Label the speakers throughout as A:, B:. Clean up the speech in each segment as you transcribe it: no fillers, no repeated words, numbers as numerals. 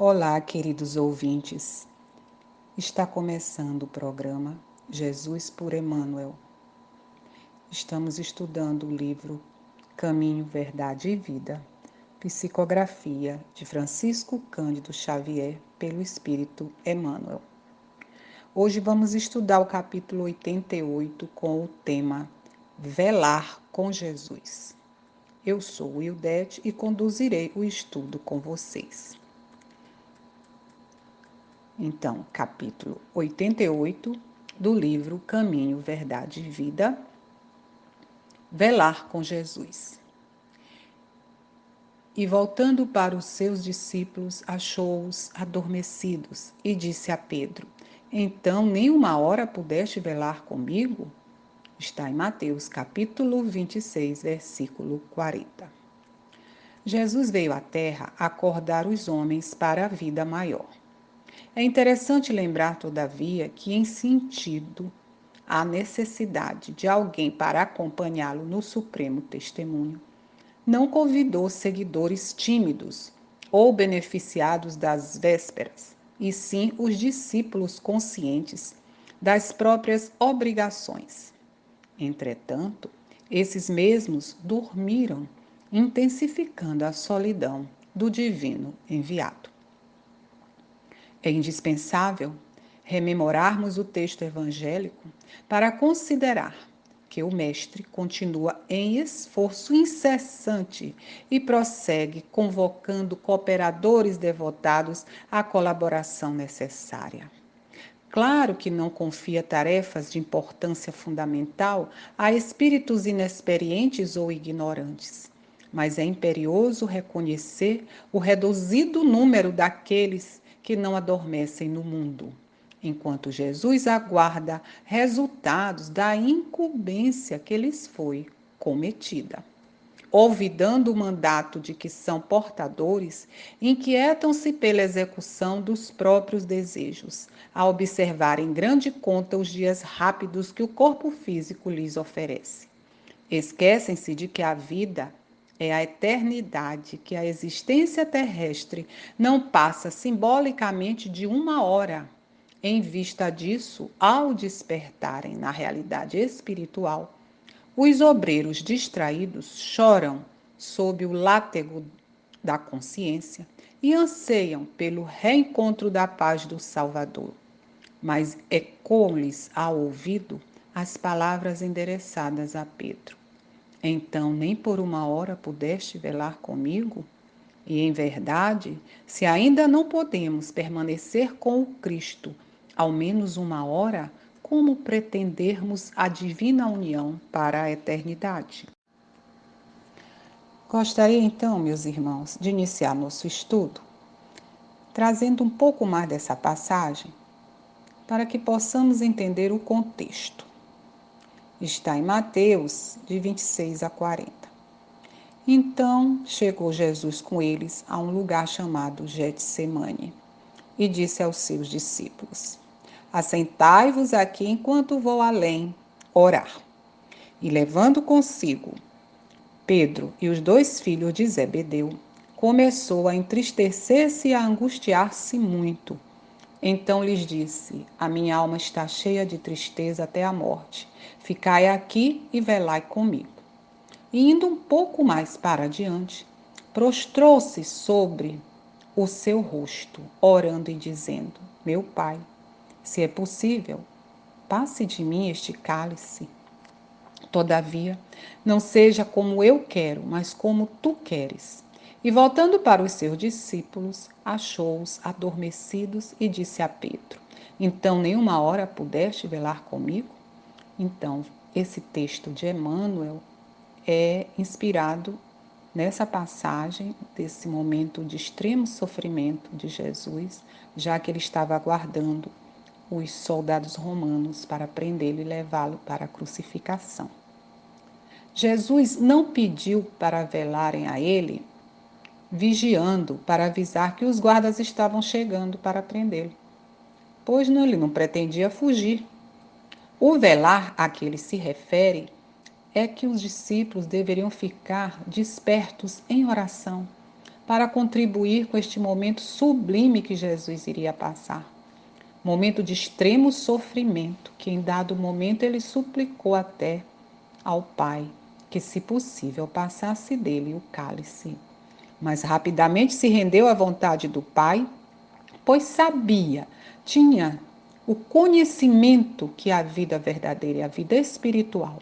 A: Olá, queridos ouvintes. Está começando o programa Jesus por Emmanuel. Estamos estudando o livro Caminho, Verdade e Vida, psicografia de Francisco Cândido Xavier pelo Espírito Emmanuel. Hoje vamos estudar o capítulo 88 com o tema Velar com Jesus. Eu sou Wildete e conduzirei o estudo com vocês. Então, capítulo 88 do livro Caminho, Verdade e Vida, Velar com Jesus. E voltando para os seus discípulos, achou-os adormecidos e disse a Pedro: Então, nem uma hora pudeste velar comigo? Está em Mateus, capítulo 26, versículo 40. Jesus veio à terra acordar os homens para a vida maior. É interessante lembrar, todavia, que em sentido a necessidade de alguém para acompanhá-lo no supremo testemunho, não convidou seguidores tímidos ou beneficiados das vésperas, e sim os discípulos conscientes das próprias obrigações. Entretanto, esses mesmos dormiram, intensificando a solidão do divino enviado. É indispensável rememorarmos o texto evangélico para considerar que o Mestre continua em esforço incessante e prossegue convocando cooperadores devotados à colaboração necessária. Claro que não confia tarefas de importância fundamental a espíritos inexperientes ou ignorantes, mas é imperioso reconhecer o reduzido número daqueles que não adormecem no mundo, enquanto Jesus aguarda resultados da incumbência que lhes foi cometida. Olvidando o mandato de que são portadores, inquietam-se pela execução dos próprios desejos, a observar em grande conta os dias rápidos que o corpo físico lhes oferece. Esquecem-se de que a vida é a eternidade, que a existência terrestre não passa simbolicamente de uma hora. Em vista disso, ao despertarem na realidade espiritual, os obreiros distraídos choram sob o látego da consciência e anseiam pelo reencontro da paz do Salvador. Mas ecoam-lhes ao ouvido as palavras endereçadas a Pedro. Então, nem por uma hora pudeste velar comigo? E, em verdade, se ainda não podemos permanecer com o Cristo ao menos uma hora, como pretendermos a divina união para a eternidade? Gostaria então, meus irmãos, de iniciar nosso estudo, trazendo um pouco mais dessa passagem, para que possamos entender o contexto. Está em Mateus, de 26 a 40. Então chegou Jesus com eles a um lugar chamado Getsemane e disse aos seus discípulos: Assentai-vos aqui enquanto vou além orar. E levando consigo Pedro e os 2 filhos de Zebedeu, começou a entristecer-se e a angustiar-se muito. Então lhes disse: A minha alma está cheia de tristeza até a morte. Ficai aqui e velai comigo. E indo um pouco mais para adiante, prostrou-se sobre o seu rosto, orando e dizendo: Meu Pai, se é possível, passe de mim este cálice. Todavia, não seja como eu quero, mas como tu queres. E voltando para os seus discípulos, achou-os adormecidos e disse a Pedro: Então, nem uma hora pudeste velar comigo? Então, esse texto de Emmanuel é inspirado nessa passagem, desse momento de extremo sofrimento de Jesus, já que ele estava aguardando os soldados romanos para prendê-lo e levá-lo para a crucificação. Jesus não pediu para velarem a ele, vigiando para avisar que os guardas estavam chegando para prendê-lo, pois ele não pretendia fugir. O velar a que ele se refere é que os discípulos deveriam ficar despertos em oração, para contribuir com este momento sublime que Jesus iria passar. Momento de extremo sofrimento, que em dado momento ele suplicou até ao Pai que, se possível, passasse dele o cálice. Mas rapidamente se rendeu à vontade do Pai, pois sabia, tinha o conhecimento que a vida verdadeira é a vida espiritual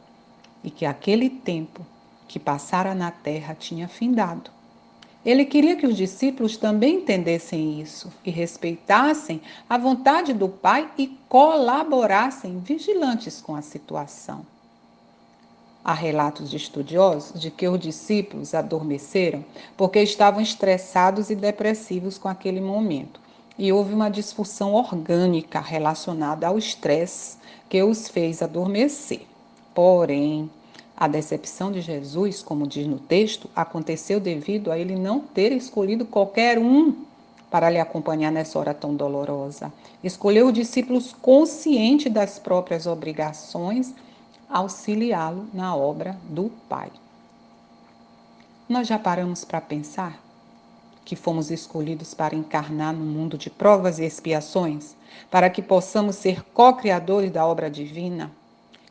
A: e que aquele tempo que passara na terra tinha findado. Ele queria que os discípulos também entendessem isso e respeitassem a vontade do Pai e colaborassem vigilantes com a situação. Há relatos de estudiosos de que os discípulos adormeceram porque estavam estressados e depressivos com aquele momento. E houve uma disfunção orgânica relacionada ao estresse que os fez adormecer. Porém, a decepção de Jesus, como diz no texto, aconteceu devido a ele não ter escolhido qualquer um para lhe acompanhar nessa hora tão dolorosa. Escolheu os discípulos conscientes das próprias obrigações, auxiliá-lo na obra do Pai. Nós já paramos para pensar que fomos escolhidos para encarnar no mundo de provas e expiações, para que possamos ser co-criadores da obra divina?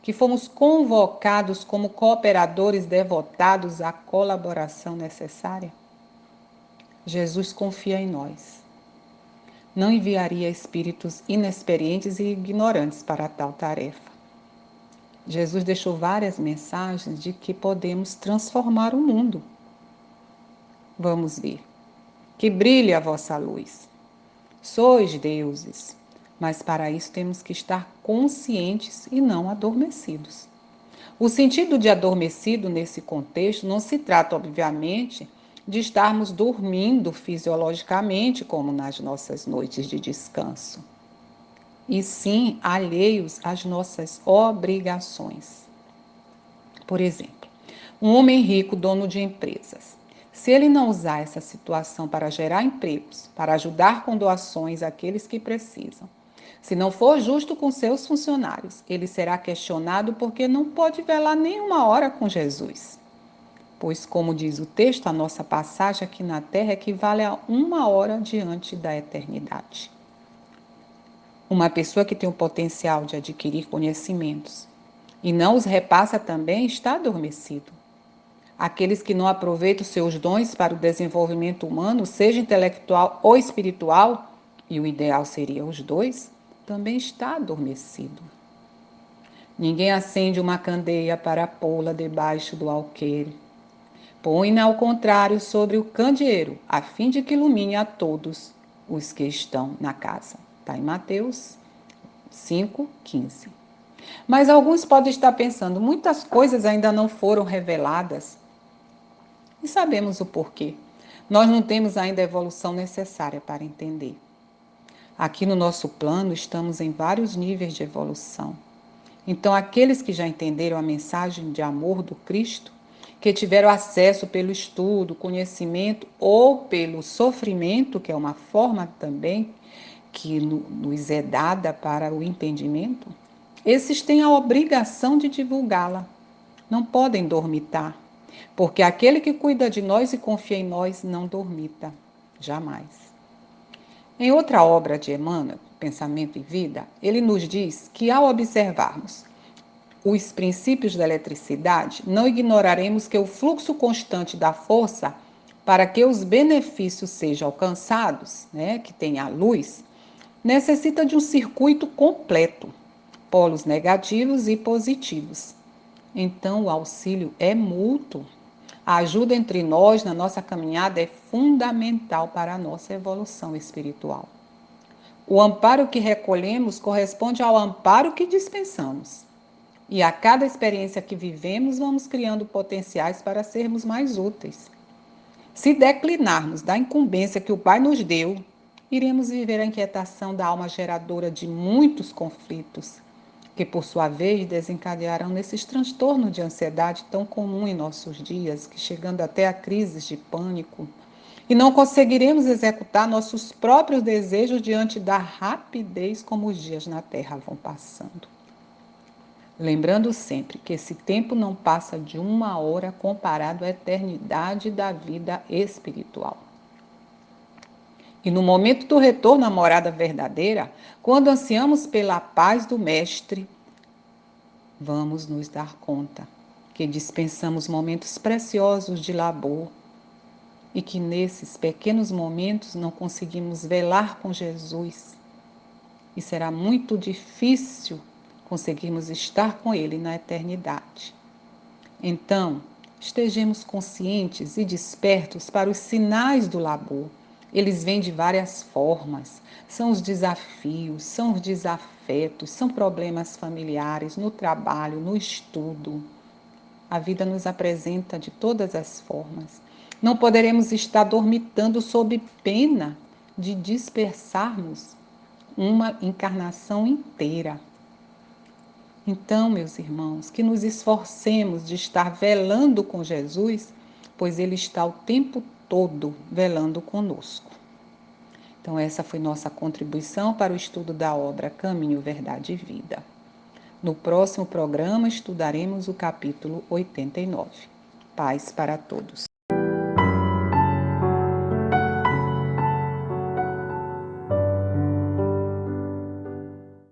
A: Que fomos convocados como cooperadores devotados à colaboração necessária? Jesus confia em nós. Não enviaria espíritos inexperientes e ignorantes para tal tarefa. Jesus deixou várias mensagens de que podemos transformar o mundo. Vamos ver. Que brilhe a vossa luz. Sois deuses, mas para isso temos que estar conscientes e não adormecidos. O sentido de adormecido nesse contexto não se trata, obviamente, de estarmos dormindo fisiologicamente, como nas nossas noites de descanso, e sim alheios às nossas obrigações. Por exemplo, um homem rico, dono de empresas. Se ele não usar essa situação para gerar empregos, para ajudar com doações àqueles que precisam, se não for justo com seus funcionários, ele será questionado porque não pode velar nenhuma hora com Jesus. Pois, como diz o texto, a nossa passagem aqui na terra equivale a uma hora diante da eternidade. Uma pessoa que tem o potencial de adquirir conhecimentos e não os repassa também está adormecido. Aqueles que não aproveitam seus dons para o desenvolvimento humano, seja intelectual ou espiritual, e o ideal seria os dois, também está adormecido. Ninguém acende uma candeia para pô-la debaixo do alqueire. Põe-na ao contrário sobre o candeeiro, a fim de que ilumine a todos os que estão na casa. Está em Mateus 5:15. Mas alguns podem estar pensando, muitas coisas ainda não foram reveladas. E sabemos o porquê. Nós não temos ainda a evolução necessária para entender. Aqui no nosso plano estamos em vários níveis de evolução. Então, aqueles que já entenderam a mensagem de amor do Cristo, que tiveram acesso pelo estudo, conhecimento ou pelo sofrimento, que é uma forma também que nos é dada para o entendimento, esses têm a obrigação de divulgá-la. Não podem dormitar, porque aquele que cuida de nós e confia em nós não dormita, jamais. Em outra obra de Emmanuel, Pensamento e Vida, ele nos diz que ao observarmos os princípios da eletricidade, não ignoraremos que o fluxo constante da força para que os benefícios sejam alcançados, que tem a luz, necessita de um circuito completo, polos negativos e positivos. Então, o auxílio é mútuo. A ajuda entre nós na nossa caminhada é fundamental para a nossa evolução espiritual. O amparo que recolhemos corresponde ao amparo que dispensamos. E a cada experiência que vivemos, vamos criando potenciais para sermos mais úteis. Se declinarmos da incumbência que o Pai nos deu, iremos viver a inquietação da alma geradora de muitos conflitos, que por sua vez desencadearão nesses transtornos de ansiedade tão comum em nossos dias, que chegando até a crises de pânico, e não conseguiremos executar nossos próprios desejos diante da rapidez como os dias na Terra vão passando. Lembrando sempre que esse tempo não passa de uma hora comparado à eternidade da vida espiritual. E no momento do retorno à morada verdadeira, quando ansiamos pela paz do Mestre, vamos nos dar conta que dispensamos momentos preciosos de labor e que nesses pequenos momentos não conseguimos velar com Jesus. E será muito difícil conseguirmos estar com Ele na eternidade. Então, estejamos conscientes e despertos para os sinais do labor. Eles vêm de várias formas. São os desafios, são os desafetos, são problemas familiares, no trabalho, no estudo. A vida nos apresenta de todas as formas. Não poderemos estar dormitando sob pena de dispersarmos uma encarnação inteira. Então, meus irmãos, que nos esforcemos de estar velando com Jesus, pois Ele está o tempo todo velando conosco. Então, essa foi nossa contribuição para o estudo da obra Caminho, Verdade e Vida. No próximo programa, estudaremos o capítulo 89. Paz para todos.